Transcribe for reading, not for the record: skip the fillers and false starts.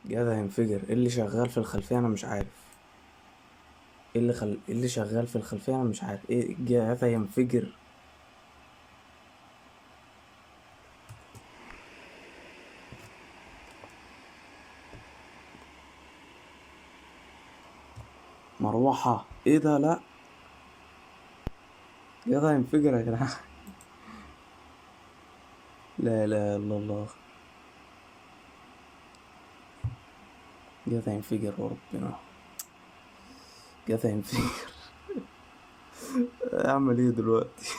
جهاز هينفجر. ايه اللي شغال في الخلفية؟ انا مش عارف. ايه اللي شغال في الخلفية؟ انا مش عارف. ايه الجهاز هينفجر؟ مروحة؟ ايه ده؟ لا، الجهاز هينفجر يا جدعان. لا اله الا الله. الجهاز هينفجر وربنا. الجهاز هينفجر. اعمل ايه دلوقتي؟